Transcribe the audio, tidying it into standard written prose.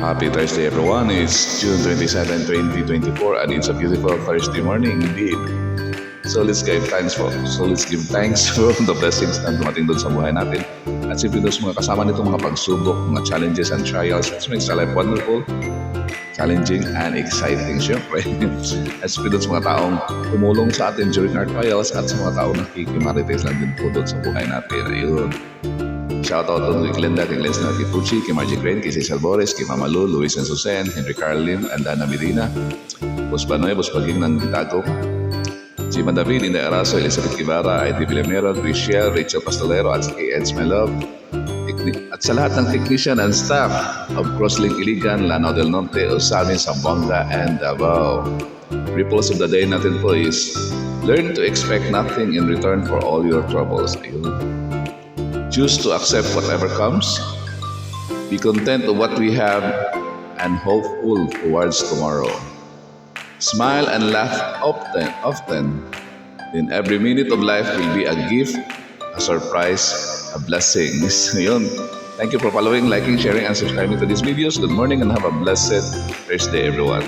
Happy Thursday everyone, it's June 27, 2024 and it's a beautiful Thursday morning indeed. So let's give thanks for the blessings na dumating doon sa buhay natin. At siyempre doon sa mga kasama nito, mga pagsubok, mga challenges and trials. It makes our life wonderful, challenging and exciting syempre. At siyempre doon sa mga taong tumulong sa atin during our trials at sa mga taong nakikimarites lang din po doon sa buhay natin. Ayun. Shoutout to kay Glenda, kay Lesnar, kay Pucci, kay Margie Crane, kay Cecil Boris, kay Mama Lu, Luis and Susan, Henry Carlin, and Dana Medina, Boss Banoy, Boss Paging ng Gitago, Jima David, Inday Araso, Elizabeth Guevara, ID Villamero, Rachel Pastolero, at kay Eds My Love, at sa lahat ng technician and staff of Crosslink Iligan, Lanao del Norte, Osamin, Zamboanga, and Davao. Ripples of the day natin po is, learn to expect nothing in return for all your troubles. Ayun. Choose to accept whatever comes. Be content with what we have and hopeful towards tomorrow. Smile and laugh often. In every minute of life will be a gift, a surprise, a blessing. Yun. Thank you for following, liking, sharing, and subscribing to these videos. Good morning and have a blessed Thursday, everyone.